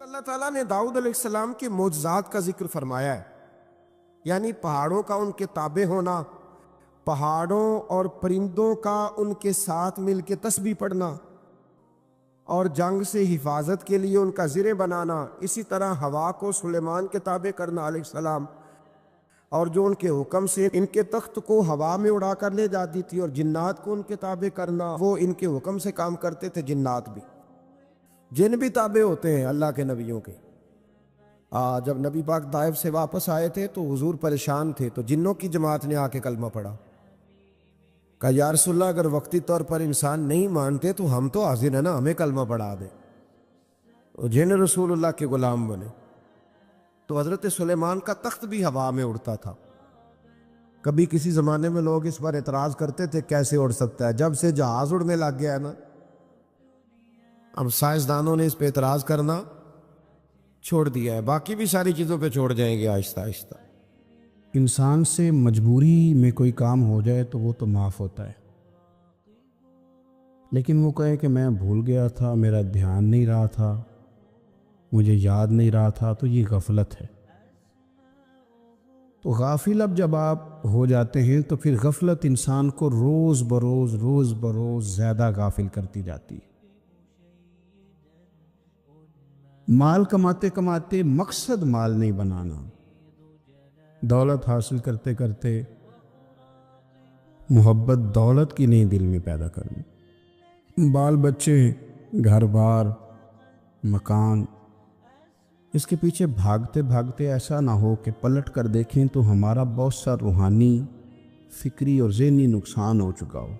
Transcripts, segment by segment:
اللہ تعالیٰ نے داؤد علیہ السلام کے معجزات کا ذکر فرمایا ہے، یعنی پہاڑوں کا ان کے تابع ہونا، پہاڑوں اور پرندوں کا ان کے ساتھ مل کے تسبیح پڑھنا، اور جنگ سے حفاظت کے لیے ان کا زرہ بنانا، اسی طرح ہوا کو سلیمان کے تابع کرنا علیہ السلام، اور جو ان کے حکم سے ان کے تخت کو ہوا میں اڑا کر لے جاتی تھی، اور جنات کو ان کے تابع کرنا، وہ ان کے حکم سے کام کرتے تھے۔ جنات بھی، جن بھی تابع ہوتے ہیں اللہ کے نبیوں کے۔ جب نبی پاک طائف سے واپس آئے تھے تو حضور پریشان تھے، تو جنوں کی جماعت نے آ کے کلمہ پڑھا، کہا یا رسول اللہ اگر وقتی طور پر انسان نہیں مانتے تو ہم تو حاضر ہیں نا، ہمیں کلمہ پڑھا دیں۔ جن رسول اللہ کے غلام بنے۔ تو حضرت سلیمان کا تخت بھی ہوا میں اڑتا تھا۔ کبھی کسی زمانے میں لوگ اس پر اعتراض کرتے تھے کیسے اڑ سکتا ہے، جب سے جہاز اڑنے لگ گیا ہے نا، اب سائنسدانوں نے اس پہ اعتراض کرنا چھوڑ دیا ہے، باقی بھی ساری چیزوں پہ چھوڑ جائیں گے آہستہ آہستہ۔ انسان سے مجبوری میں کوئی کام ہو جائے تو وہ تو معاف ہوتا ہے، لیکن وہ کہے کہ میں بھول گیا تھا، میرا دھیان نہیں رہا تھا، مجھے یاد نہیں رہا تھا، تو یہ غفلت ہے۔ تو غافل اب جب آپ ہو جاتے ہیں تو پھر غفلت انسان کو روز بروز زیادہ غافل کرتی جاتی ہے۔ مال کماتے کماتے مقصد مال نہیں بنانا، دولت حاصل کرتے کرتے محبت دولت کی نہیں دل میں پیدا کرنی، بال بچے، گھر بار، مکان، اس کے پیچھے بھاگتے بھاگتے ایسا نہ ہو کہ پلٹ کر دیکھیں تو ہمارا بہت سا روحانی، فکری اور ذہنی نقصان ہو چکا ہو۔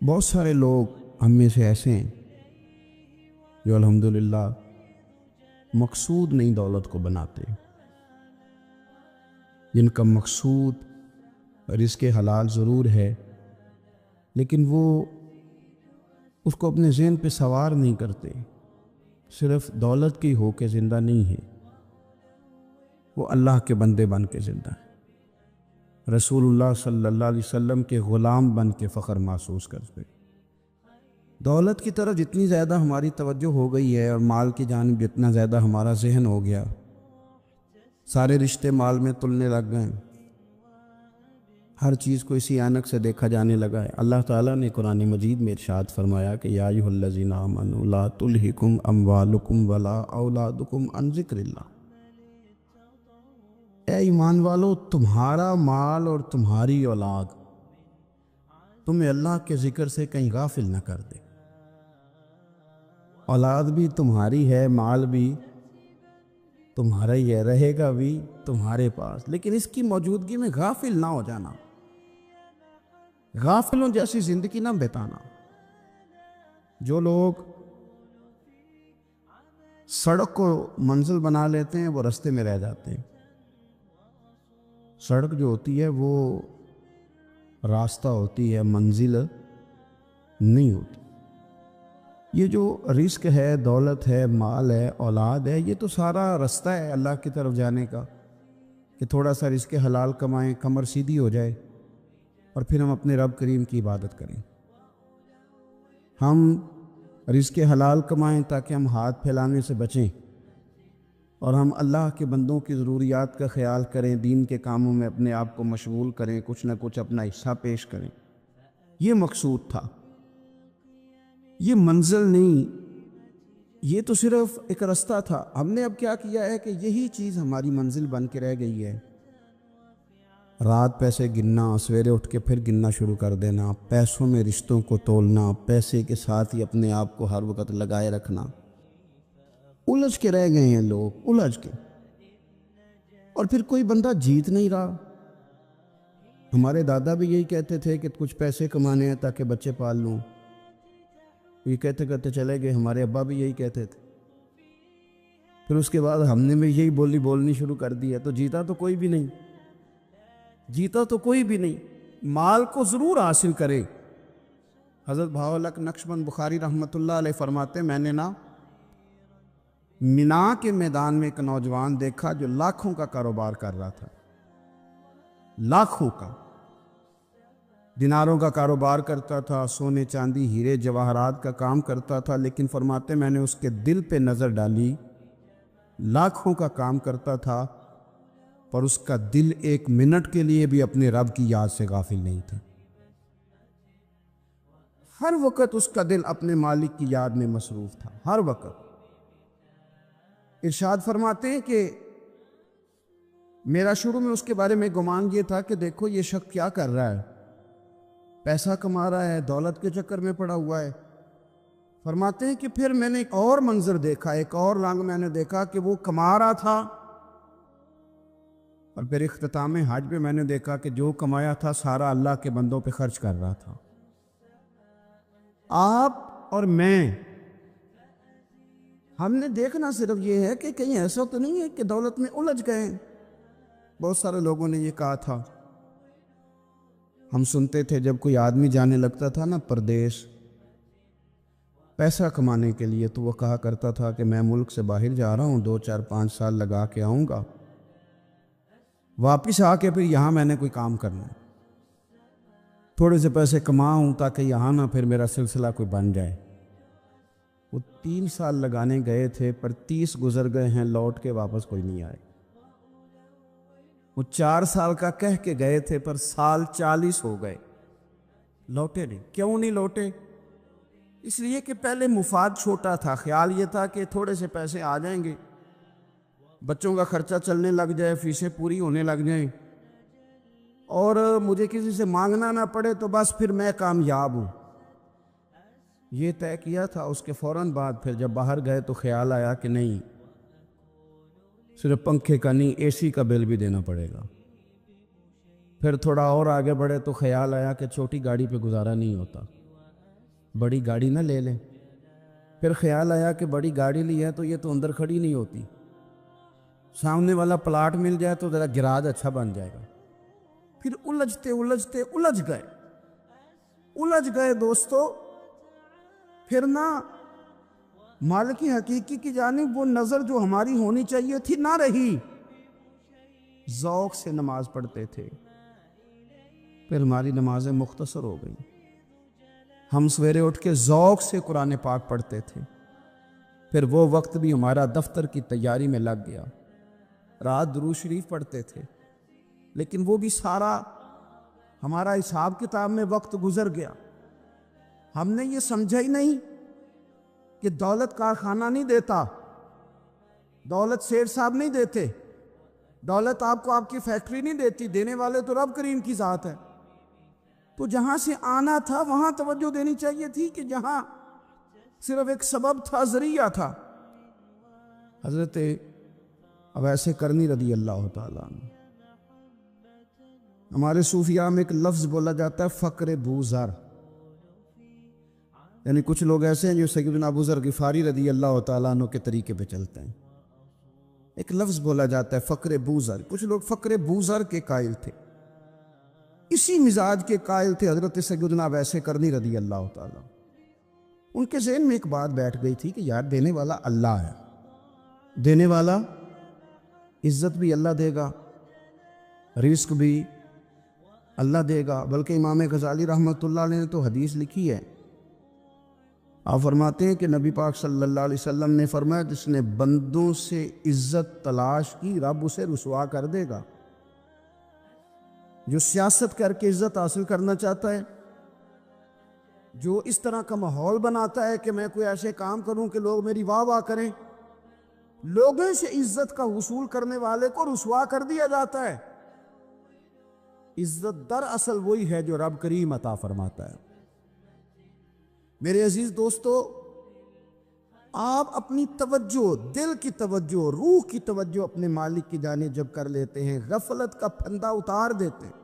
بہت سارے لوگ ہم میں سے ایسے ہیں جو الحمدللہ مقصود نہیں دولت کو بناتے، جن کا مقصود رزق حلال ضرور ہے، لیکن وہ اس کو اپنے ذہن پہ سوار نہیں کرتے، صرف دولت کی ہو کے زندہ نہیں ہے، وہ اللہ کے بندے بن کے زندہ ہے، رسول اللہ صلی اللہ علیہ وسلم کے غلام بن کے فخر محسوس کرتے۔ دولت کی طرف جتنی زیادہ ہماری توجہ ہو گئی ہے اور مال کی جانب جتنا زیادہ ہمارا ذہن ہو گیا، سارے رشتے مال میں تلنے لگ گئے، ہر چیز کو اسی عینک سے دیکھا جانے لگا ہے۔ اللہ تعالیٰ نے قرآن مجید میں ارشاد فرمایا کہ یا ایھا الذین آمنوا لا تلھکم اموالکم ولا اولادکم عن ذکر اللہ، اے ایمان والو تمہارا مال اور تمہاری اولاد تمہیں اللہ کے ذکر سے کہیں غافل نہ کر دے۔ اولاد بھی تمہاری ہے، مال بھی تمہارا ہی ہے، رہے گا بھی تمہارے پاس، لیکن اس کی موجودگی میں غافل نہ ہو جانا، غافلوں جیسی زندگی نہ بتانا۔ جو لوگ سڑک کو منزل بنا لیتے ہیں وہ رستے میں رہ جاتے ہیں۔ سڑک جو ہوتی ہے وہ راستہ ہوتی ہے، منزل نہیں ہوتی۔ یہ جو رزق ہے، دولت ہے، مال ہے، اولاد ہے، یہ تو سارا رستہ ہے اللہ کی طرف جانے کا، کہ تھوڑا سا رزق حلال کمائیں، کمر سیدھی ہو جائے، اور پھر ہم اپنے رب کریم کی عبادت کریں۔ ہم رزق حلال کمائیں تاکہ ہم ہاتھ پھیلانے سے بچیں، اور ہم اللہ کے بندوں کی ضروریات کا خیال کریں، دین کے کاموں میں اپنے آپ کو مشغول کریں، کچھ نہ کچھ اپنا حصہ پیش کریں۔ یہ مقصود تھا، یہ منزل نہیں، یہ تو صرف ایک رستہ تھا۔ ہم نے اب کیا کیا ہے کہ یہی چیز ہماری منزل بن کے رہ گئی ہے۔ رات پیسے گننا، سویرے اٹھ کے پھر گننا شروع کر دینا، پیسوں میں رشتوں کو تولنا، پیسے کے ساتھ ہی اپنے آپ کو ہر وقت لگائے رکھنا۔ الجھ کے رہ گئے ہیں لوگ، الجھ کے، اور پھر کوئی بندہ جیت نہیں رہا۔ ہمارے دادا بھی یہی کہتے تھے کہ کچھ پیسے کمانے ہیں تاکہ بچے پال لوں، یہ کہتے کہتے چلے گئے۔ ہمارے ابا بھی یہی کہتے تھے، پھر اس کے بعد ہم نے بھی یہی بولنی شروع کر دی ہے، تو جیتا تو کوئی بھی نہیں، جیتا تو کوئی بھی نہیں۔ مال کو ضرور حاصل کرے۔ حضرت بہاءالحق نقشبند بخاری رحمۃ اللہ علیہ فرماتے، میں نے نا مینا کے میدان میں ایک نوجوان دیکھا جو لاکھوں کا کاروبار کر رہا تھا، لاکھوں کا، دیناروں کا کاروبار کرتا تھا، سونے چاندی ہیرے جواہرات کا کام کرتا تھا، لیکن فرماتے میں نے اس کے دل پہ نظر ڈالی، لاکھوں کا کام کرتا تھا پر اس کا دل ایک منٹ کے لیے بھی اپنے رب کی یاد سے غافل نہیں تھا۔ ہر وقت اس کا دل اپنے مالک کی یاد میں مصروف تھا، ہر وقت۔ ارشاد فرماتے ہیں کہ میرا شروع میں اس کے بارے میں گمان یہ تھا کہ دیکھو یہ شخص کیا کر رہا ہے، پیسہ کما رہا ہے، دولت کے چکر میں پڑا ہوا ہے۔ فرماتے ہیں کہ پھر میں نے ایک اور منظر دیکھا، ایک اور رنگ میں نے دیکھا کہ وہ کما رہا تھا، اور پھر اختتام حج پہ میں نے دیکھا کہ جو کمایا تھا سارا اللہ کے بندوں پہ خرچ کر رہا تھا۔ آپ اور میں، ہم نے دیکھنا صرف یہ ہے کہ کہیں ایسا تو نہیں ہے کہ دولت میں الجھ گئے۔ بہت سارے لوگوں نے یہ کہا تھا، ہم سنتے تھے جب کوئی آدمی جانے لگتا تھا نا پردیش پیسہ کمانے کے لیے، تو وہ کہا کرتا تھا کہ میں ملک سے باہر جا رہا ہوں، 2 4 5 سال لگا کے آؤں گا، واپس آ کے پھر یہاں میں نے کوئی کام کرنا ہے، تھوڑے سے پیسے کماؤں تاکہ یہاں نہ پھر میرا سلسلہ کوئی بن جائے۔ وہ 3 سال لگانے گئے تھے پر 30 گزر گئے ہیں، لوٹ کے واپس کوئی نہیں آئے۔ وہ 4 سال کا کہہ کے گئے تھے پر سال 40 ہو گئے، لوٹے نہیں۔ کیوں نہیں لوٹے؟ اس لیے کہ پہلے مفاد چھوٹا تھا، خیال یہ تھا کہ تھوڑے سے پیسے آ جائیں گے، بچوں کا خرچہ چلنے لگ جائے، فیسیں پوری ہونے لگ جائیں، اور مجھے کسی سے مانگنا نہ پڑے تو بس پھر میں کامیاب ہوں۔ یہ طے کیا تھا۔ اس کے فوراً بعد پھر جب باہر گئے تو خیال آیا کہ نہیں، صرف پنکھے کا نہیں، اے سی کا بل بھی دینا پڑے گا۔ پھر تھوڑا اور آگے بڑھے تو خیال آیا کہ چھوٹی گاڑی پہ گزارا نہیں ہوتا، بڑی گاڑی نہ لے لیں۔ پھر خیال آیا کہ بڑی گاڑی لی ہے تو یہ تو اندر کھڑی نہیں ہوتی، سامنے والا پلاٹ مل جائے تو ذرا گراج اچھا بن جائے گا۔ پھر الجھ گئے دوستو۔ پھر نہ مالک حقیقی کی جانب وہ نظر جو ہماری ہونی چاہیے تھی نہ رہی۔ ذوق سے نماز پڑھتے تھے، پھر ہماری نمازیں مختصر ہو گئیں۔ ہم سویرے اٹھ کے ذوق سے قرآن پاک پڑھتے تھے، پھر وہ وقت بھی ہمارا دفتر کی تیاری میں لگ گیا۔ رات درود شریف پڑھتے تھے، لیکن وہ بھی سارا ہمارا حساب کتاب میں وقت گزر گیا۔ ہم نے یہ سمجھا ہی نہیں کہ دولت کارخانہ نہیں دیتا، دولت سیٹ صاحب نہیں دیتے، دولت آپ کو آپ کی فیکٹری نہیں دیتی، دینے والے تو رب کریم کی ذات ہے۔ تو جہاں سے آنا تھا وہاں توجہ دینی چاہیے تھی کہ جہاں صرف ایک سبب تھا، ذریعہ تھا۔ حضرت اویس کرنی رضی اللہ تعالیٰ عنہ، ہمارے صوفیاء میں ایک لفظ بولا جاتا ہے فقر بوذر، یعنی کچھ لوگ ایسے ہیں جو سیدنا ابو ذر غفاری رضی اللہ تعالیٰ عنہ کے طریقے پہ چلتے ہیں۔ ایک لفظ بولا جاتا ہے فقر بوذر، کچھ لوگ فقر بوذر کے قائل تھے، اسی مزاج کے قائل تھے حضرت سیدنا اویس کرنی رضی اللہ تعالیٰ۔ ان کے ذہن میں ایک بات بیٹھ گئی تھی کہ یار دینے والا اللہ ہے، دینے والا عزت بھی اللہ دے گا، رزق بھی اللہ دے گا۔ بلکہ امام غزالی رحمۃ اللہ علیہ نے تو حدیث لکھی ہے، آپ فرماتے ہیں کہ نبی پاک صلی اللہ علیہ وسلم نے فرمایا جس نے بندوں سے عزت تلاش کی رب اسے رسوا کر دے گا۔ جو سیاست کر کے عزت حاصل کرنا چاہتا ہے، جو اس طرح کا ماحول بناتا ہے کہ میں کوئی ایسے کام کروں کہ لوگ میری واہ واہ کریں، لوگوں سے عزت کا حصول کرنے والے کو رسوا کر دیا جاتا ہے۔ عزت دراصل وہی ہے جو رب کریم عطا فرماتا ہے۔ میرے عزیز دوستو، آپ اپنی توجہ، دل کی توجہ، روح کی توجہ اپنے مالک کی جانب جب کر لیتے ہیں، غفلت کا پھندا اتار دیتے ہیں،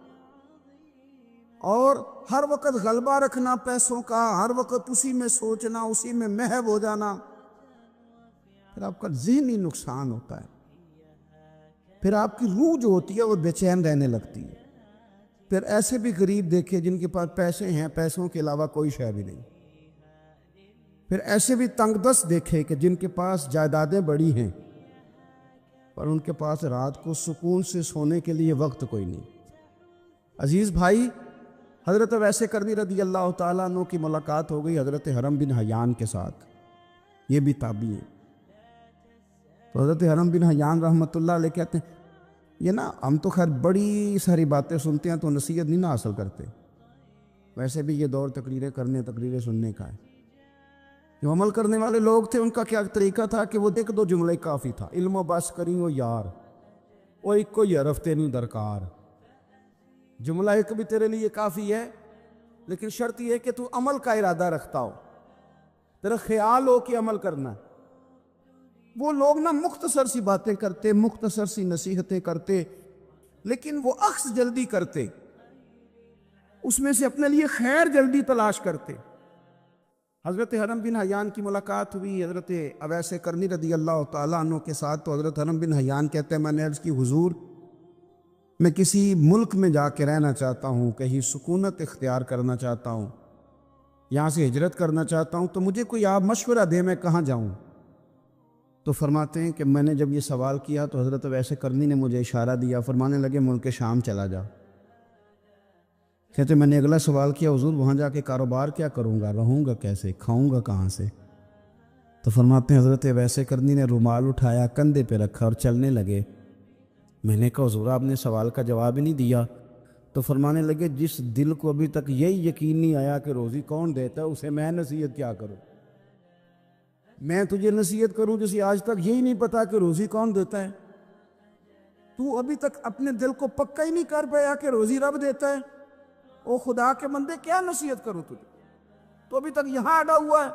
اور ہر وقت غلبہ رکھنا پیسوں کا، ہر وقت اسی میں سوچنا، اسی میں محو ہو جانا، پھر آپ کا ذہنی نقصان ہوتا ہے۔ پھر آپ کی روح جو ہوتی ہے وہ بے چین رہنے لگتی ہے۔ پھر ایسے بھی غریب دیکھے جن کے پاس پیسے ہیں، پیسوں کے علاوہ کوئی شے بھی نہیں۔ پھر ایسے بھی تنگ دست دیکھے کہ جن کے پاس جائیدادیں بڑی ہیں پر ان کے پاس رات کو سکون سے سونے کے لیے وقت کوئی نہیں۔ عزیز بھائی، حضرت ویسے کرنی رضی اللہ تعالیٰ عنہ کی ملاقات ہو گئی حضرت حرم بن حیان کے ساتھ، یہ بھی تابعی ہیں۔ تو حضرت حرم بن حیان رحمۃ اللہ علیہ کہتے ہیں یہ نا ہم تو خیر بڑی ساری باتیں سنتے ہیں تو نصیحت نہیں نا حاصل کرتے، ویسے بھی یہ دور تقریریں کرنے تقریریں سننے کا ہے۔ جو عمل کرنے والے لوگ تھے ان کا کیا طریقہ تھا کہ وہ ایک دو جملے کافی تھا، علم و بس کریں وہ یار وہ ایک کو یہ رفتے نہیں درکار، جملہ ایک بھی تیرے لیے کافی ہے، لیکن شرط یہ ہے کہ تو عمل کا ارادہ رکھتا ہو، تیرا خیال ہو کہ عمل کرنا ہے۔ وہ لوگ نا مختصر سی باتیں کرتے، مختصر سی نصیحتیں کرتے، لیکن وہ اخذ جلدی کرتے، اس میں سے اپنے لیے خیر جلدی تلاش کرتے۔ حضرت حرم بن حیان کی ملاقات ہوئی حضرت اویس کرنی رضی اللہ تعالیٰ عنہ کے ساتھ، تو حضرت حرم بن حیان کہتے ہیں میں نے عرض کی حضور میں کسی ملک میں جا کے رہنا چاہتا ہوں، کہیں سکونت اختیار کرنا چاہتا ہوں، یہاں سے ہجرت کرنا چاہتا ہوں، تو مجھے کوئی آپ مشورہ دے میں کہاں جاؤں؟ تو فرماتے ہیں کہ میں نے جب یہ سوال کیا تو حضرت ویسے کرنی نے مجھے اشارہ دیا، فرمانے لگے ملک شام چلا جا۔ کہتے میں نے اگلا سوال کیا حضور وہاں جا کے کاروبار کیا کروں گا، رہوں گا کیسے، کھاؤں گا کہاں سے؟ تو فرماتے ہیں حضرت ویسے کرنی نے رومال اٹھایا، کندھے پہ رکھا اور چلنے لگے۔ میں نے کہا حضور آپ نے سوال کا جواب ہی نہیں دیا۔ تو فرمانے لگے جس دل کو ابھی تک یہی یقین نہیں آیا کہ روزی کون دیتا ہے اسے میں نصیحت کیا کروں؟ میں تجھے نصیحت کروں جسے آج تک یہی نہیں پتا کہ روزی کون دیتا ہے؟ تو ابھی تک اپنے دل کو پکا ہی نہیں کر پایا کہ روزی رب دیتا ہے؟ او خدا کے بندے کیا نصیحت کروں تجھے؟ تو ابھی تک یہاں اڑا ہوا ہے۔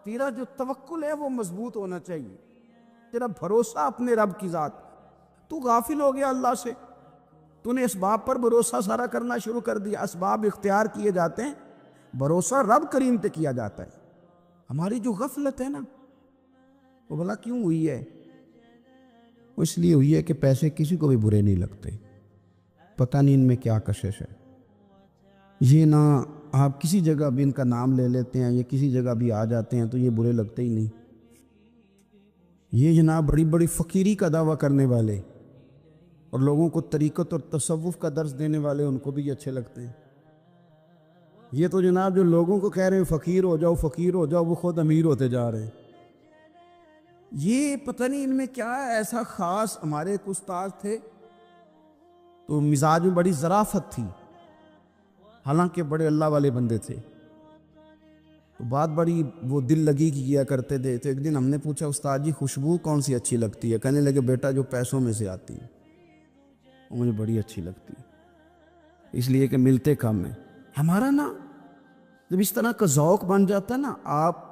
تیرا جو توکل ہے وہ مضبوط ہونا چاہیے، تیرا بھروسہ اپنے رب کی ذات۔ تو غافل ہو گیا اللہ سے، تو نے اسباب پر بھروسہ سارا کرنا شروع کر دیا۔ اسباب اختیار کیے جاتے ہیں، بھروسہ رب کریم پہ کیا جاتا ہے۔ ہماری جو غفلت ہے نا وہ بھلا کیوں ہوئی ہے؟ وہ اس لیے ہوئی ہے کہ پیسے کسی کو بھی برے نہیں لگتے، پتہ نہیں ان میں کیا کشش ہے۔ یہ نہ آپ کسی جگہ بھی ان کا نام لے لیتے ہیں یا کسی جگہ بھی آ جاتے ہیں تو یہ برے لگتے ہی نہیں۔ یہ جناب بڑی بڑی فقیری کا دعویٰ کرنے والے اور لوگوں کو طریقت اور تصوف کا درس دینے والے ان کو بھی اچھے لگتے ہیں۔ یہ تو جناب جو لوگوں کو کہہ رہے ہیں فقیر ہو جاؤ فقیر ہو جاؤ، وہ خود امیر ہوتے جا رہے ہیں۔ یہ پتہ نہیں ان میں کیا ہے ایسا خاص۔ ہمارے ایک استاد تھے تو مزاج میں بڑی ظرافت تھی، حالانکہ بڑے اللہ والے بندے تھے، تو بات بڑی وہ دل لگی کی کیا کرتے تھے۔ تو ایک دن ہم نے پوچھا استاد جی خوشبو کون سی اچھی لگتی ہے؟ کہنے لگے بیٹا جو پیسوں میں سے آتی ہے وہ مجھے بڑی اچھی لگتی ہے، اس لیے کہ ملتے کم ہیں۔ ہمارا نا جب اس طرح کا ذوق بن جاتا ہے نا، آپ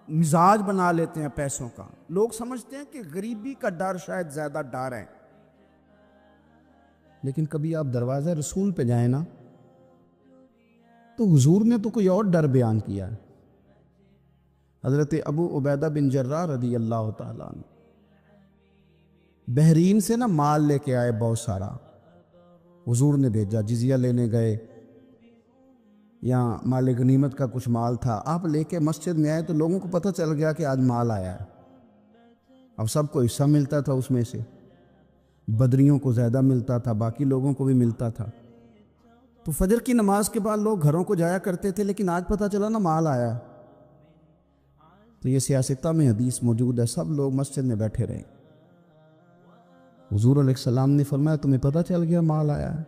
مزاج بنا لیتے ہیں پیسوں کا، لوگ سمجھتے ہیں کہ غریبی کا ڈر شاید زیادہ ڈر ہے، لیکن کبھی آپ دروازہ رسول پہ جائیں نا تو حضور نے تو کوئی اور ڈر بیان کیا ہے۔ حضرت ابو عبیدہ بن جراح رضی اللہ تعالیٰ عنہ بحرین سے نا مال لے کے آئے بہت سارا، حضور نے بھیجا، جزیہ لینے گئے یا مال غنیمت کا کچھ مال تھا، آپ لے کے مسجد میں آئے تو لوگوں کو پتہ چل گیا کہ آج مال آیا ہے۔ اب سب کو حصہ ملتا تھا اس میں سے، بدریوں کو زیادہ ملتا تھا، باقی لوگوں کو بھی ملتا تھا۔ تو فجر کی نماز کے بعد لوگ گھروں کو جایا کرتے تھے، لیکن آج پتہ چلا نا مال آیا ہے۔ تو یہ سیاستہ میں حدیث موجود ہے، سب لوگ مسجد میں بیٹھے رہے۔ حضور علیہ السلام نے فرمایا تمہیں پتہ چل گیا مال آیا ہے؟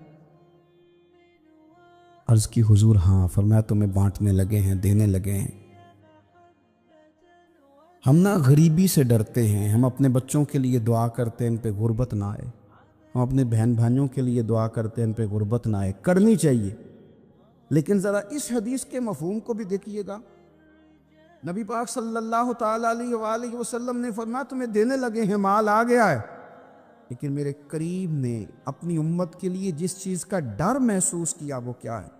عرض کی حضور ہاں۔ فرمایا تمہیں بانٹنے لگے ہیں، دینے لگے ہیں۔ ہم نا غریبی سے ڈرتے ہیں، ہم اپنے بچوں کے لیے دعا کرتے ہیں ان پہ غربت نہ آئے، ہم اپنے بہن بھائیوں کے لیے دعا کرتے ہیں ان پہ غربت نہ آئے، کرنی چاہیے، لیکن ذرا اس حدیث کے مفہوم کو بھی دیکھیے گا۔ نبی پاک صلی اللہ تعالیٰ علیہ وآلہ وسلم نے فرمایا تمہیں دینے لگے ہیں، مال آ گیا ہے، لیکن میرے قریب نے اپنی امت کے لیے جس چیز کا ڈر محسوس کیا وہ کیا ہے؟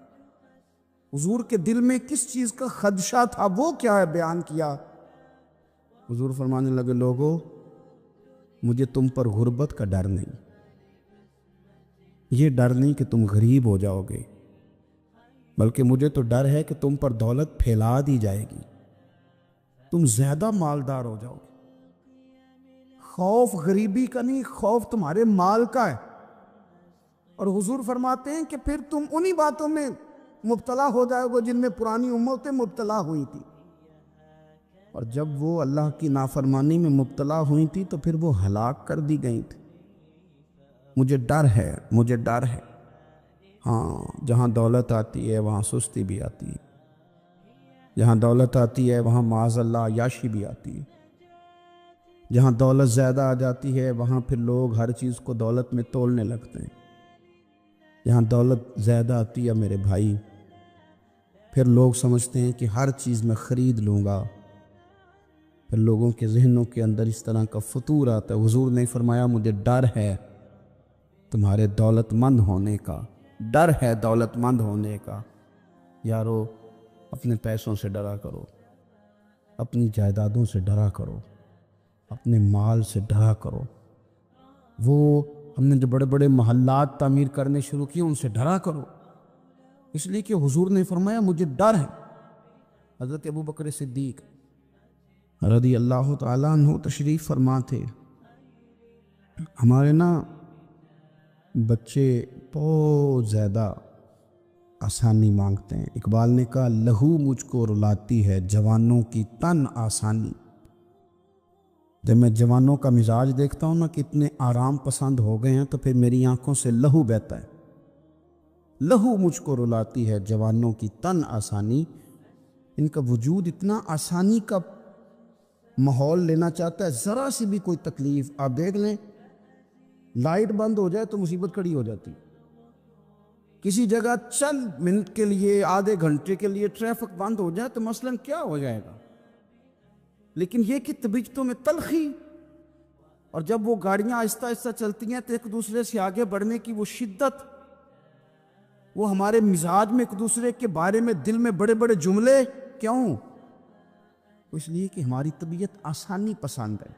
حضور کے دل میں کس چیز کا خدشہ تھا وہ کیا ہے بیان کیا۔ حضور فرمانے لگے لوگو مجھے تم پر غربت کا ڈر نہیں، یہ ڈر نہیں کہ تم غریب ہو جاؤ گے، بلکہ مجھے تو ڈر ہے کہ تم پر دولت پھیلا دی جائے گی، تم زیادہ مالدار ہو جاؤ گے۔ خوف غریبی کا نہیں، خوف تمہارے مال کا ہے۔ اور حضور فرماتے ہیں کہ پھر تم انہی باتوں میں مبتلا ہو جائے گا جن میں پرانی امتیں مبتلا ہوئی تھی، اور جب وہ اللہ کی نافرمانی میں مبتلا ہوئی تھی تو پھر وہ ہلاک کر دی گئی تھی۔ مجھے ڈر ہے، مجھے ڈر ہے۔ ہاں، جہاں دولت آتی ہے وہاں سستی بھی آتی ہے، جہاں دولت آتی ہے وہاں معاذ اللہ عیاشی بھی آتی ہے، جہاں دولت زیادہ آ جاتی ہے وہاں پھر لوگ ہر چیز کو دولت میں تولنے لگتے ہیں۔ جہاں دولت زیادہ آتی ہے میرے بھائی، پھر لوگ سمجھتے ہیں کہ ہر چیز میں خرید لوں گا، پھر لوگوں کے ذہنوں کے اندر اس طرح کا فطور آتا ہے۔ حضور نے فرمایا مجھے ڈر ہے تمہارے دولت مند ہونے کا، ڈر ہے دولت مند ہونے کا۔ یارو، اپنے پیسوں سے ڈرا کرو، اپنی جائیدادوں سے ڈرا کرو، اپنے مال سے ڈرا کرو۔ وہ ہم نے جو بڑے بڑے محلات تعمیر کرنے شروع کیے ان سے ڈرا کرو، اس لیے کہ حضور نے فرمایا مجھے ڈر ہے۔ حضرت ابو بکر صدیق رضی اللہ تعالیٰ عنہ تشریف فرما تھے۔ ہمارے نا بچے بہت زیادہ آسانی مانگتے ہیں۔ اقبال نے کہا لہو مجھ کو رلاتی ہے جوانوں کی تن آسانی۔ جب میں جوانوں کا مزاج دیکھتا ہوں نا کتنے آرام پسند ہو گئے ہیں تو پھر میری آنکھوں سے لہو بہتا ہے۔ لہو مجھ کو رلاتی ہے جوانوں کی تن آسانی۔ ان کا وجود اتنا آسانی کا ماحول لینا چاہتا ہے، ذرا سی بھی کوئی تکلیف آپ دیکھ لیں، لائٹ بند ہو جائے تو مصیبت کھڑی ہو جاتی، کسی جگہ چند منٹ کے لیے آدھے گھنٹے کے لیے ٹریفک بند ہو جائے تو مثلاً کیا ہو جائے گا، لیکن یہ کہ طبیعتوں میں تلخی، اور جب وہ گاڑیاں آہستہ آہستہ چلتی ہیں تو ایک دوسرے سے آگے بڑھنے کی وہ شدت، وہ ہمارے مزاج میں ایک دوسرے کے بارے میں دل میں بڑے بڑے جملے، کیوں؟ اس لیے کہ ہماری طبیعت آسانی پسند ہے،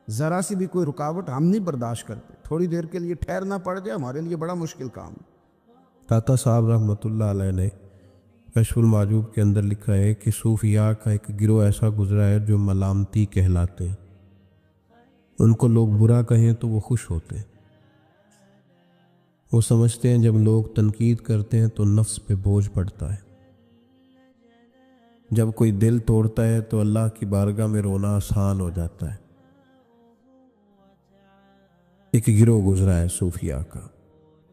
ذرا سی بھی کوئی رکاوٹ ہم نہیں برداشت کرتے، تھوڑی دیر کے لیے ٹھہرنا پڑ جائے ہمارے لیے بڑا مشکل کام ہے۔ داتا صاحب رحمۃ اللہ علیہ نے کشف المعجوب کے اندر لکھا ہے کہ صوفیاء کا ایک گروہ ایسا گزرا ہے جو ملامتی کہلاتے ہیں، ان کو لوگ برا کہیں تو وہ خوش ہوتے ہیں، وہ سمجھتے ہیں جب لوگ تنقید کرتے ہیں تو نفس پہ بوجھ پڑتا ہے، جب کوئی دل توڑتا ہے تو اللہ کی بارگاہ میں رونا آسان ہو جاتا ہے۔ ایک گروہ گزرا ہے صوفیاء کا،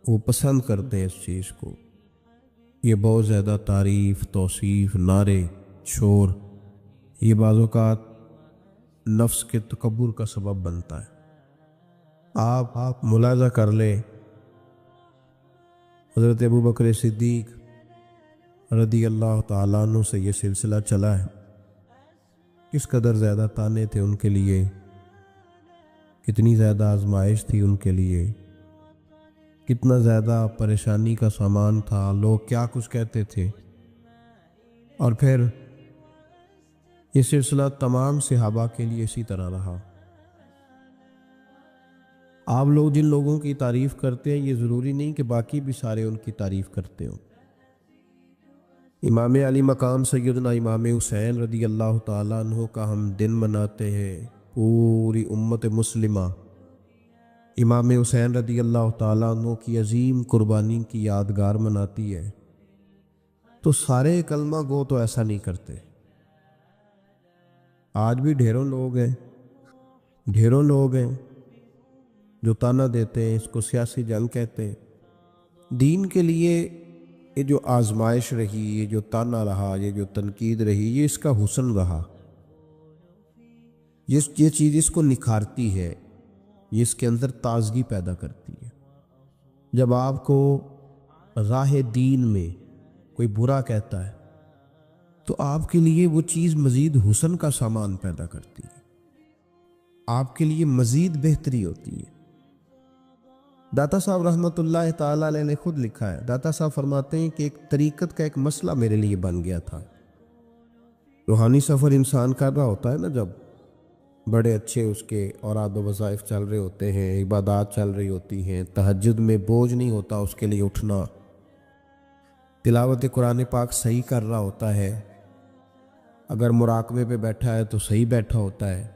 وہ پسند کرتے ہیں اس چیز کو، یہ بہت زیادہ تعریف، توصیف، نعرے، شور، یہ بعض اوقات نفس کے تکبر کا سبب بنتا ہے۔ آپ ملاحظہ کر لیں، حضرت ابو بکر صدیق رضی اللہ تعالیٰ عنہ سے یہ سلسلہ چلا ہے، کس قدر زیادہ تانے تھے ان کے لیے، کتنی زیادہ آزمائش تھی ان کے لیے، کتنا زیادہ پریشانی کا سامان تھا، لوگ کیا کچھ کہتے تھے، اور پھر یہ سلسلہ تمام صحابہ کے لیے اسی طرح رہا۔ آپ لوگ جن لوگوں کی تعریف کرتے ہیں یہ ضروری نہیں کہ باقی بھی سارے ان کی تعریف کرتے ہوں۔ امام علی مقام سیدنا امام حسین رضی اللہ تعالیٰ عنہ کا ہم دن مناتے ہیں، پوری امت مسلمہ امام حسین رضی اللہ تعالیٰ عنہ کی عظیم قربانی کی یادگار مناتی ہے، تو سارے کلمہ گو تو ایسا نہیں کرتے۔ آج بھی ڈھیروں لوگ ہیں جو تانا دیتے ہیں، اس کو سیاسی جنگ کہتے ہیں۔ دین کے لیے یہ جو آزمائش رہی، یہ جو تانا رہا، یہ جو تنقید رہی، یہ اس کا حسن رہا، یہ چیز اس کو نکھارتی ہے، یہ اس کے اندر تازگی پیدا کرتی ہے۔ جب آپ کو راہ دین میں کوئی برا کہتا ہے تو آپ کے لیے وہ چیز مزید حسن کا سامان پیدا کرتی ہے، آپ کے لیے مزید بہتری ہوتی ہے۔ داتا صاحب رحمۃ اللہ تعالیٰ علیہ نے خود لکھا ہے، داتا صاحب فرماتے ہیں کہ ایک طریقت کا ایک مسئلہ میرے لیے بن گیا تھا۔ روحانی سفر انسان کر رہا ہوتا ہے نا، جب بڑے اچھے اس کے اوراد و وظائف چل رہے ہوتے ہیں، عبادات چل رہی ہوتی ہیں، تہجد میں بوجھ نہیں ہوتا اس کے لیے اٹھنا، تلاوت قرآن پاک صحیح کر رہا ہوتا ہے، اگر مراقبے پہ بیٹھا ہے تو صحیح بیٹھا ہوتا ہے،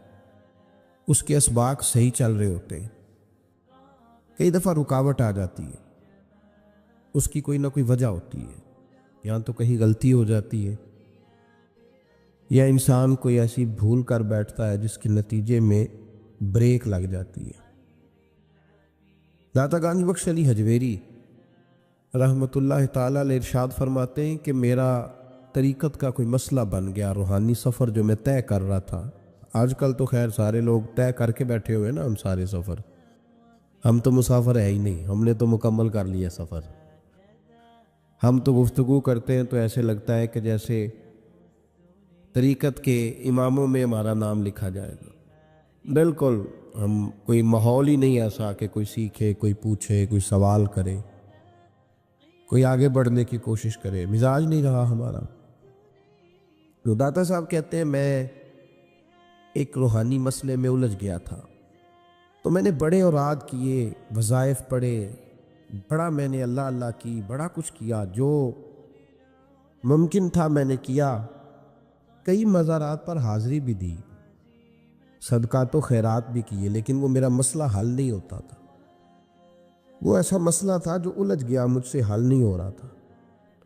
اس کے اسباق صحیح چل رہے ہوتے ہیں، کئی دفعہ رکاوٹ آ جاتی ہے، اس کی کوئی نہ کوئی وجہ ہوتی ہے، یہاں تو کہیں غلطی ہو جاتی ہے، یا انسان کوئی ایسی بھول کر بیٹھتا ہے جس کے نتیجے میں بریک لگ جاتی ہے۔ داتا گنج بخش علی حجویری رحمۃ اللہ تعالیٰ علیہ ارشاد فرماتے ہیں کہ میرا طریقت کا کوئی مسئلہ بن گیا، روحانی سفر جو میں طے کر رہا تھا۔ آج کل تو خیر سارے لوگ طے کر کے بیٹھے ہوئے نا، ہم سارے سفر، ہم تو مسافر ہے ہی نہیں، ہم نے تو مکمل کر لیا سفر۔ ہم تو گفتگو کرتے ہیں تو ایسے لگتا ہے کہ جیسے طریقت کے اماموں میں ہمارا نام لکھا جائے گا۔ بالکل ہم کوئی ماحول ہی نہیں ایسا کہ کوئی سیکھے، کوئی پوچھے، کوئی سوال کرے، کوئی آگے بڑھنے کی کوشش کرے، مزاج نہیں رہا ہمارا۔ تو داتا صاحب کہتے ہیں میں ایک روحانی مسئلے میں الجھ گیا تھا، تو میں نے بڑے اوراد کیے، وظائف پڑھے، بڑا میں نے اللہ اللہ کی، بڑا کچھ کیا، جو ممکن تھا میں نے کیا، کئی مزارات پر حاضری بھی دی، صدقات و خیرات بھی کیے، لیکن وہ میرا مسئلہ حل نہیں ہوتا تھا۔ وہ ایسا مسئلہ تھا جو الجھ گیا، مجھ سے حل نہیں ہو رہا تھا۔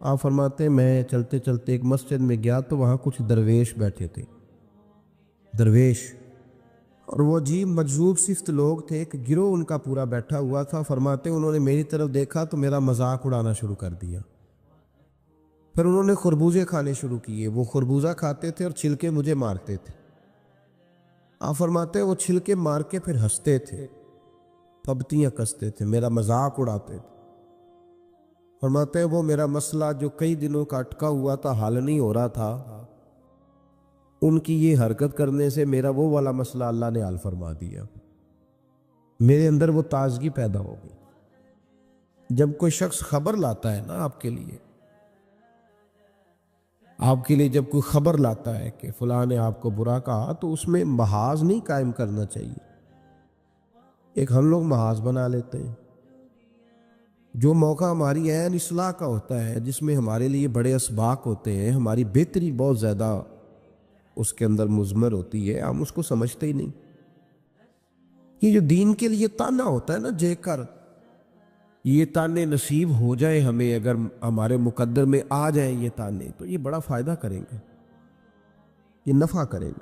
آپ فرماتے ہیں میں چلتے چلتے ایک مسجد میں گیا تو وہاں کچھ درویش بیٹھے تھے، درویش، اور وہ عجیب مجذوب صفت لوگ تھے، ایک گروہ ان کا پورا بیٹھا ہوا تھا۔ فرماتے ہیں انہوں نے میری طرف دیکھا تو میرا مذاق اڑانا شروع کر دیا، پھر انہوں نے خربوزے کھانے شروع کیے، وہ خربوزہ کھاتے تھے اور چھلکے مجھے مارتے تھے۔ آپ فرماتے ہیں وہ چھلکے مار کے پھر ہنستے تھے، پھبتیاں کستے تھے، میرا مذاق اڑاتے تھے۔ فرماتے ہیں وہ میرا مسئلہ جو کئی دنوں کا اٹکا ہوا تھا، حل نہیں ہو رہا تھا، ان کی یہ حرکت کرنے سے میرا وہ والا مسئلہ اللہ نے حل فرما دیا۔ میرے اندر وہ تازگی پیدا ہو گئی۔ جب کوئی شخص خبر لاتا ہے نا آپ کے لیے جب کوئی خبر لاتا ہے کہ فلاں نے آپ کو برا کہا، تو اس میں محاذ نہیں قائم کرنا چاہیے۔ ایک ہم لوگ محاذ بنا لیتے ہیں، جو موقع ہماری عین اصلاح کا ہوتا ہے، جس میں ہمارے لیے بڑے اسباق ہوتے ہیں، ہماری بہتری بہت زیادہ اس کے اندر مضمر ہوتی ہے، ہم اس کو سمجھتے ہی نہیں۔ یہ جو دین کے لیے تانا ہوتا ہے نا، جے کر یہ تانے نصیب ہو جائے ہمیں، اگر ہمارے مقدر میں آ جائیں یہ تانے، تو یہ بڑا فائدہ کریں گے، یہ نفع کریں گے۔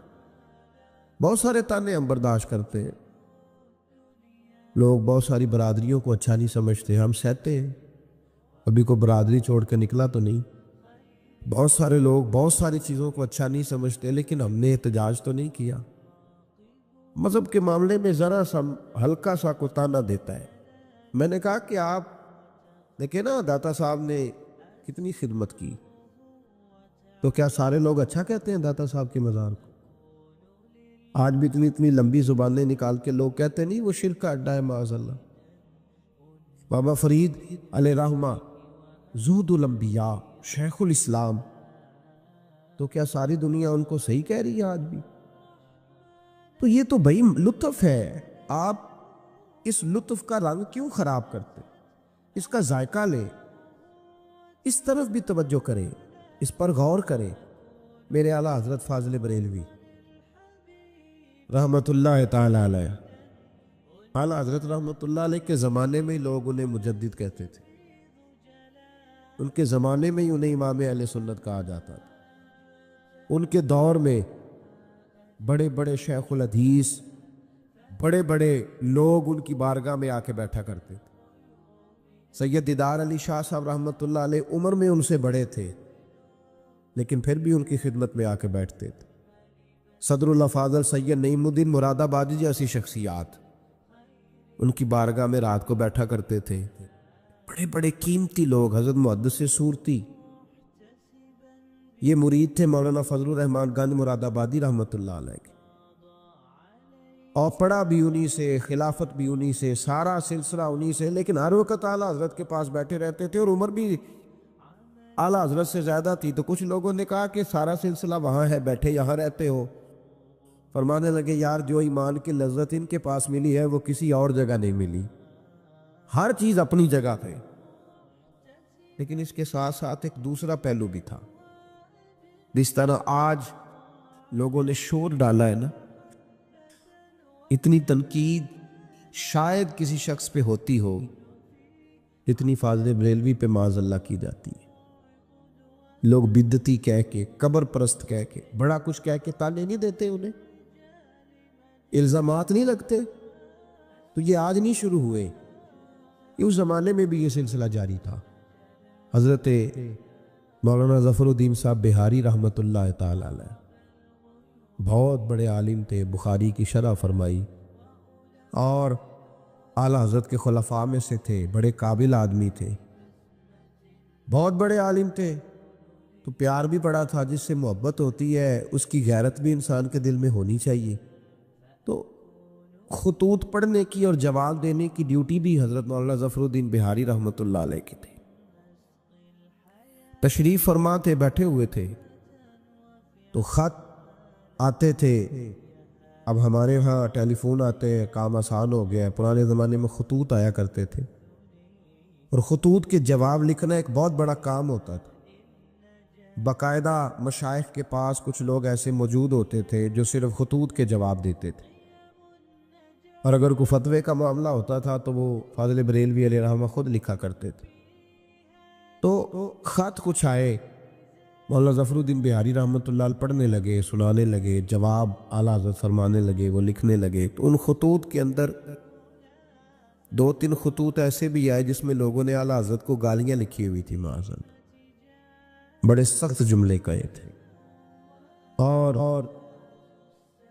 بہت سارے تانے ہم برداشت کرتے ہیں، لوگ بہت ساری برادریوں کو اچھا نہیں سمجھتے، ہم سہتے ہیں، ابھی کوئی برادری چھوڑ کے نکلا تو نہیں۔ بہت سارے لوگ بہت ساری چیزوں کو اچھا نہیں سمجھتے، لیکن ہم نے احتجاج تو نہیں کیا۔ مذہب کے معاملے میں ذرا سا ہلکا سا کو تانا دیتا ہے۔ میں نے کہا کہ آپ دیکھیں نا داتا صاحب نے کتنی خدمت کی، تو کیا سارے لوگ اچھا کہتے ہیں داتا صاحب کے مزار کو؟ آج بھی اتنی لمبی زبانیں نکال کے لوگ کہتے نہیں وہ شرک کا اڈا ہے، معاذ اللہ۔ بابا فرید علیہ رحمہ زہد الانبیاء، شیخ الاسلام، تو کیا ساری دنیا ان کو صحیح کہہ رہی ہے آج بھی؟ تو یہ تو بھائی لطف ہے، آپ اس لطف کا رنگ کیوں خراب کرتے؟ اس کا ذائقہ لیں، اس طرف بھی توجہ کریں، اس پر غور کریں۔ میرے اعلیٰ حضرت فاضل بریلوی رحمۃ اللہ تعالی علیہ، اعلیٰ حضرت رحمۃ اللہ علیہ کے زمانے میں لوگ انہیں مجدد کہتے تھے، ان کے زمانے میں ہی انہیں امام اہل سنت کہا جاتا تھا۔ ان کے دور میں بڑے بڑے شیخ الحدیث، بڑے بڑے لوگ ان کی بارگاہ میں آ کے بیٹھا کرتے تھے۔ سید دیدار علی شاہ صاحب رحمۃ اللہ علیہ عمر میں ان سے بڑے تھے، لیکن پھر بھی ان کی خدمت میں آ کے بیٹھتے تھے۔ صدر اللہ فاضل سید نعیم الدین مراد آبادی جیسی شخصیات ان کی بارگاہ میں رات کو بیٹھا کرتے تھے۔ بڑے بڑے قیمتی لوگ، حضرت محدث سورتی، یہ مرید تھے مولانا فضل الرحمان گنج مراد آبادی رحمۃ اللہ علیہ کے، اور پڑھا بھی انہی سے، خلافت بھی انہی سے، سارا سلسلہ انہی سے، لیکن ہر وقت اعلیٰ حضرت کے پاس بیٹھے رہتے تھے، اور عمر بھی اعلیٰ حضرت سے زیادہ تھی۔ تو کچھ لوگوں نے کہا کہ سارا سلسلہ وہاں ہے، بیٹھے یہاں رہتے ہو۔ فرمانے لگے یار جو ایمان کی لذت ان کے پاس ملی ہے وہ کسی اور جگہ نہیں ملی، ہر چیز اپنی جگہ پہ، لیکن اس کے ساتھ ساتھ ایک دوسرا پہلو بھی تھا۔ جس طرح آج لوگوں نے شور ڈالا ہے نا، اتنی تنقید شاید کسی شخص پہ ہوتی ہو جتنی فاضل بریلوی پہ معاذ اللہ کی جاتی ہے۔ لوگ بدعتی کہہ کے، قبر پرست کہہ کے، بڑا کچھ کہہ کے تانے نہیں دیتے، انہیں الزامات نہیں لگتے. تو یہ آج نہیں شروع ہوئے، یہ اس زمانے میں بھی یہ سلسلہ جاری تھا. حضرت مولانا ظفر الدین صاحب بہاری رحمۃ اللہ تعالی علیہ بہت بڑے عالم تھے، بخاری کی شرح فرمائی، اور اعلیٰ حضرت کے خلفاء میں سے تھے، بڑے قابل آدمی تھے، بہت بڑے عالم تھے. تو پیار بھی بڑا تھا، جس سے محبت ہوتی ہے اس کی غیرت بھی انسان کے دل میں ہونی چاہیے. تو خطوط پڑھنے کی اور جواب دینے کی ڈیوٹی بھی حضرت مولانا ظفر الدین بہاری رحمۃ اللہ علیہ کی تھی. تشریف فرما تھے، بیٹھے ہوئے تھے، تو خط آتے تھے. اب ہمارے ہاں ٹیلی فون آتے ہیں، کام آسان ہو گیا ہے. پرانے زمانے میں خطوط آیا کرتے تھے، اور خطوط کے جواب لکھنا ایک بہت بڑا کام ہوتا تھا. باقاعدہ مشائخ کے پاس کچھ لوگ ایسے موجود ہوتے تھے جو صرف خطوط کے جواب دیتے تھے، اور اگر کوئی فتوے کا معاملہ ہوتا تھا تو وہ فاضل بریلوی علیہ رحمہ خود لکھا کرتے تھے. تو خط کچھ آئے، مولانا ظفر الدین بہاری رحمۃ اللہ علیہ پڑھنے لگے، سنانے لگے، جواب اعلیٰ حضرت فرمانے لگے، وہ لکھنے لگے. تو ان خطوط کے اندر 2-3 خطوط ایسے بھی آئے جس میں لوگوں نے اعلیٰ حضرت کو گالیاں لکھی ہوئی تھی. معاذ بڑے سخت جملے کہے تھے، اور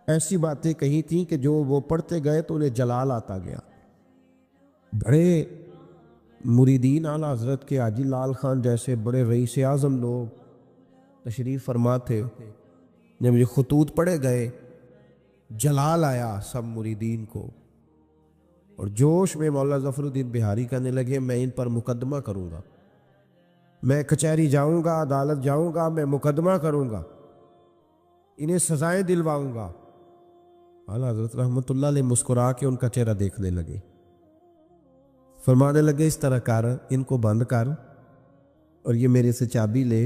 ایسی باتیں کہی تھیں کہ جو وہ پڑھتے گئے تو انہیں جلال آتا گیا. بڑے مریدین اعلیٰ حضرت کے حاجی لال خان جیسے بڑے رئیس اعظم لوگ تشریف فرما تھے. جب یہ خطوط پڑھے گئے، جلال آیا سب مریدین کو، اور جوش میں مولانا ظفر الدین بہاری کہنے لگے میں ان پر مقدمہ کروں گا، میں کچہری جاؤں گا، عدالت جاؤں گا، میں مقدمہ کروں گا، انہیں سزائیں دلواؤں گا. اعلیٰ حضرت رحمۃ اللہ علیہ مسکرا کے ان کا چہرہ دیکھنے لگے، فرمانے لگے اس طرح کر، ان کو بند کر، اور یہ میرے سے چابی لے،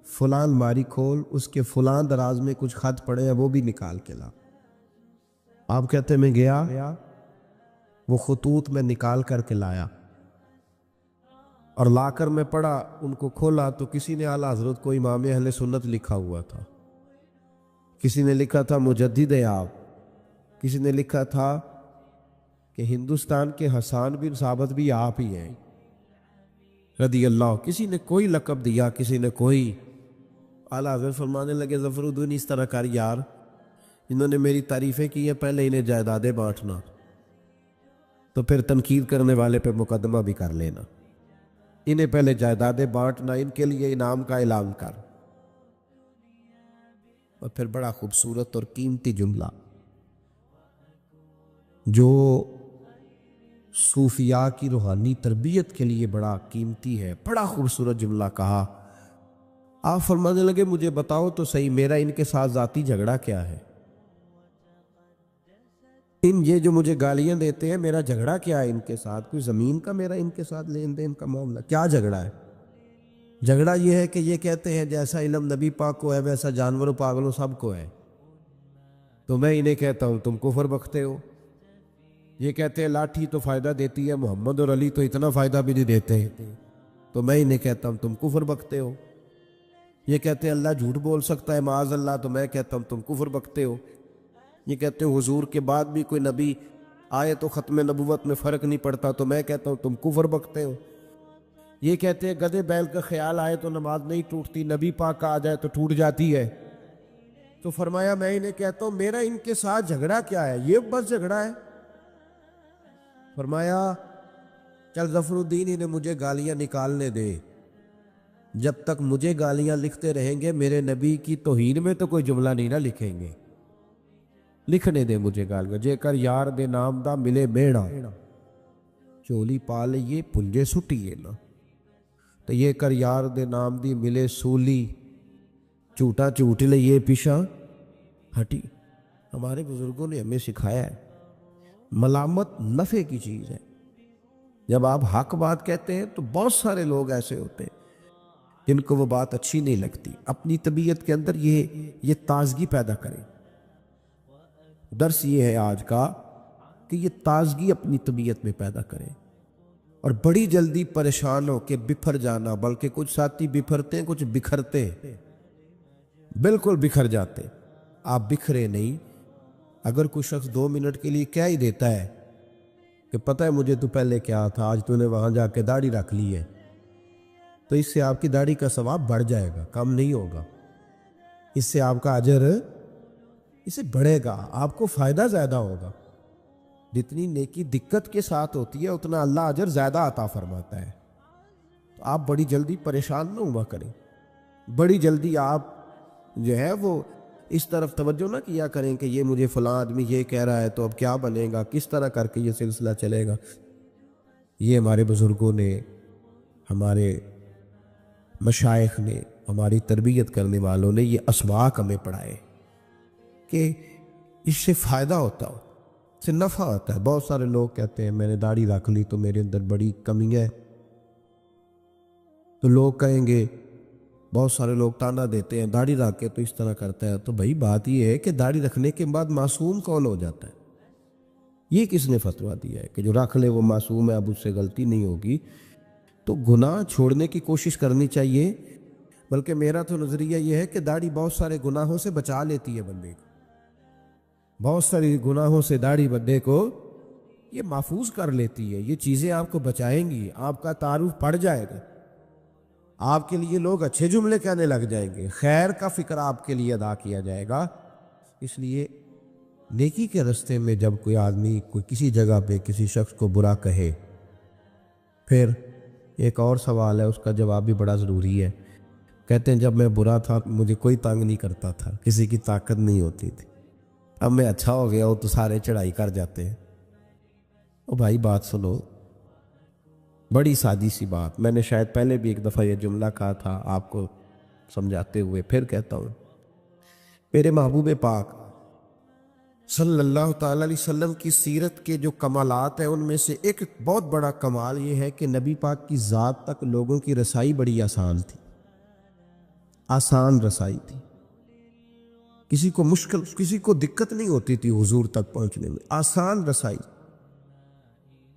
فلاں الماری کھول، اس کے فلاں دراز میں کچھ خط پڑے ہیں وہ بھی نکال کے لا. آپ کہتے میں گیا، وہ خطوط میں نکال کر کے لایا، اور لا کر میں پڑھا. ان کو کھولا تو کسی نے اعلیٰ حضرت کو امام اہل سنت لکھا ہوا تھا، کسی نے لکھا تھا مجدد آپ، کسی نے لکھا تھا کہ ہندوستان کے حسان بن ثابت بھی آپ ہی ہیں رضی اللہ. کسی نے کوئی لقب دیا، کسی نے کوئی. اعلیٰ حضرت فرمانے لگے ظفر الدین اس طرح کر یار، انہوں نے میری تعریفیں کی ہیں، پہلے انہیں جائیدادیں بانٹنا، تو پھر تنقید کرنے والے پہ مقدمہ بھی کر لینا. انہیں پہلے جائیدادیں بانٹنا، ان کے لیے انعام کا اعلان کر. اور پھر بڑا خوبصورت اور قیمتی جملہ جو صوفیاء کی روحانی تربیت کے لیے بڑا قیمتی ہے، بڑا خوبصورت جملہ کہا. آپ فرمانے لگے مجھے بتاؤ تو صحیح، میرا ان کے ساتھ ذاتی جھگڑا کیا ہے؟ یہ جو مجھے گالیاں دیتے ہیں، میرا جھگڑا کیا ہے ان کے ساتھ؟ کوئی زمین کا میرا ان کے ساتھ لین دین کا معاملہ؟ کیا جھگڑا ہے؟ جھگڑا یہ ہے کہ یہ کہتے ہیں جیسا علم نبی پاک کو ہے ویسا جانوروں پاگلوں سب کو ہے، تو میں انہیں کہتا ہوں تم کفر بکتے ہو. یہ کہتے ہیں لاٹھی تو فائدہ دیتی ہے، محمد اور علی تو اتنا فائدہ بھی نہیں دیتے، تو میں انہیں کہتا ہوں تم کفر بکتے ہو. یہ کہتے ہیں اللہ جھوٹ بول سکتا ہے معاذ اللہ، تو میں کہتا ہوں تم کفر بکتے ہو. یہ کہتے ہیں حضور کے بعد بھی کوئی نبی آئے تو ختم نبوت میں فرق نہیں پڑتا، تو میں کہتا ہوں تم کفر بکتے ہو. یہ کہتے ہیں گدھے بیل کا خیال آئے تو نماز نہیں ٹوٹتی، نبی پاک کا آ جائے تو ٹوٹ جاتی ہے. تو فرمایا میں انہیں کہتا ہوں میرا ان کے ساتھ جھگڑا کیا ہے؟ یہ بس جھگڑا ہے. فرمایا چل ظفر الدین انہیں مجھے گالیاں نکالنے دے، جب تک مجھے گالیاں لکھتے رہیں گے میرے نبی کی توہین میں تو کوئی جملہ نہیں نہ لکھیں گے. لکھنے دے مجھے گالیاں. جے کر یار دے نام دا ملے بیڑا، چولی پا لئیے پنجے سٹیے نا. تو یہ کر یار دے نام دی ملے سولی، جھوٹا جھوٹ لئیے پیشا ہٹی. ہمارے بزرگوں نے ہمیں سکھایا ہے ملامت نفع کی چیز ہے. جب آپ حق بات کہتے ہیں تو بہت سارے لوگ ایسے ہوتے ہیں جن کو وہ بات اچھی نہیں لگتی. اپنی طبیعت کے اندر یہ تازگی پیدا کریں. درس یہ ہے آج کا کہ یہ تازگی اپنی طبیعت میں پیدا کریں. اور بڑی جلدی پریشان ہو کے بکھر جانا، بلکہ کچھ ساتھی بکھرتے ہیں، کچھ بکھرتے ہیں، بالکل بکھر جاتے. آپ بکھرے نہیں. اگر کوئی شخص 2 منٹ کے لیے کیا ہی دیتا ہے کہ پتہ ہے مجھے تو پہلے کیا تھا، آج تو نے وہاں جا کے داڑھی رکھ لی ہے، تو اس سے آپ کی داڑھی کا ثواب بڑھ جائے گا، کم نہیں ہوگا. اس سے آپ کا اجر اسے بڑھے گا، آپ کو فائدہ زیادہ ہوگا. جتنی نیکی دقت کے ساتھ ہوتی ہے اتنا اللہ اجر زیادہ عطا فرماتا ہے. تو آپ بڑی جلدی پریشان نہ ہوا کریں، بڑی جلدی آپ جو ہے وہ اس طرف توجہ نہ کیا کریں کہ یہ مجھے فلاں آدمی یہ کہہ رہا ہے تو اب کیا بنے گا، کس طرح کر کے یہ سلسلہ چلے گا. یہ ہمارے بزرگوں نے، ہمارے مشائخ نے، ہماری تربیت کرنے والوں نے یہ اسباق ہمیں پڑھائے کہ اس سے فائدہ ہوتا ہو، اس سے نفع ہوتا ہے. بہت سارے لوگ کہتے ہیں میں نے داڑھی رکھ لی تو میرے اندر بڑی کمی ہے، تو لوگ کہیں گے، بہت سارے لوگ تانا دیتے ہیں داڑھی رکھ کے تو اس طرح کرتا ہے. تو بھائی بات یہ ہے کہ داڑھی رکھنے کے بعد معصوم کون ہو جاتا ہے؟ یہ کس نے فتویٰ دیا ہے کہ جو رکھ لے وہ معصوم ہے، اب اس سے غلطی نہیں ہوگی؟ تو گناہ چھوڑنے کی کوشش کرنی چاہیے. بلکہ میرا تو نظریہ یہ ہے کہ داڑھی بہت سارے گناہوں سے بچا لیتی ہے بندے کو، بہت ساری گناہوں سے داڑھی بندے کو یہ محفوظ کر لیتی ہے. یہ چیزیں آپ کو بچائیں گی، آپ کا تعارف پڑ جائے گا، آپ کے لیے لوگ اچھے جملے کہنے لگ جائیں گے، خیر کا فکر آپ کے لیے ادا کیا جائے گا. اس لیے نیکی کے راستے میں جب کوئی آدمی کوئی کسی جگہ پہ کسی شخص کو برا کہے، پھر ایک اور سوال ہے، اس کا جواب بھی بڑا ضروری ہے. کہتے ہیں جب میں برا تھا مجھے کوئی تنگ نہیں کرتا تھا، کسی کی طاقت نہیں ہوتی تھی، اب میں اچھا ہو گیا ہوں تو سارے چڑھائی کر جاتے ہیں. او بھائی بات سنو، بڑی سادی سی بات، میں نے شاید پہلے بھی ایک دفعہ یہ جملہ کہا تھا آپ کو سمجھاتے ہوئے، پھر کہتا ہوں. میرے محبوب پاک صلی اللہ تعالیٰ علیہ وسلم کی سیرت کے جو کمالات ہیں ان میں سے ایک بہت بڑا کمال یہ ہے کہ نبی پاک کی ذات تک لوگوں کی رسائی بڑی آسان تھی، آسان رسائی تھی. کسی کو مشکل، کسی کو دقت نہیں ہوتی تھی حضور تک پہنچنے میں، آسان رسائی.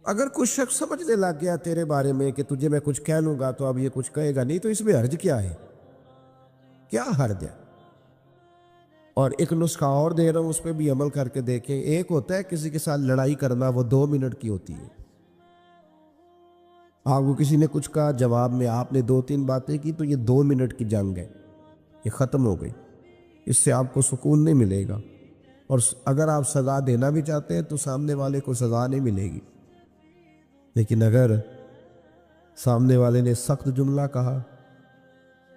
اگر کوئی شخص سمجھنے لگ گیا تیرے بارے میں کہ تجھے میں کچھ کہہ لوں گا تو اب یہ کچھ کہے گا نہیں، تو اس میں حرج کیا ہے؟ کیا حرج ہے؟ اور ایک نسخہ اور دے رہا ہوں، اس پہ بھی عمل کر کے دیکھیں. ایک ہوتا ہے کسی کے ساتھ لڑائی کرنا، وہ 2 منٹ کی ہوتی ہے. آپ کو کسی نے کچھ کہا، جواب میں آپ نے 2-3 باتیں کی، تو یہ 2 منٹ کی جنگ ہے، یہ ختم ہو گئی. اس سے آپ کو سکون نہیں ملے گا، اور اگر آپ سزا دینا بھی چاہتے ہیں تو سامنے والے کو سزا نہیں ملے گی. لیکن اگر سامنے والے نے سخت جملہ کہا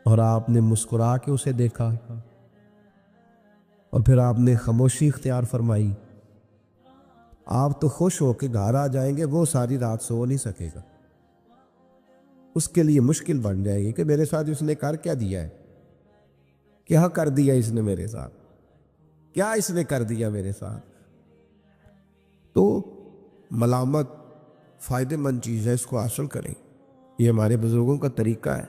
اور آپ نے مسکرا کے اسے دیکھا اور پھر آپ نے خاموشی اختیار فرمائی، آپ تو خوش ہو کے گھر آ جائیں گے، وہ ساری رات سو نہیں سکے گا. اس کے لیے مشکل بن جائے گی کہ میرے ساتھ اس نے کر کیا دیا ہے، کیا کر دیا اس نے میرے ساتھ، کیا اس نے کر دیا میرے ساتھ. تو ملامت فائدہ مند چیز ہے، اس کو حاصل کریں. یہ ہمارے بزرگوں کا طریقہ ہے.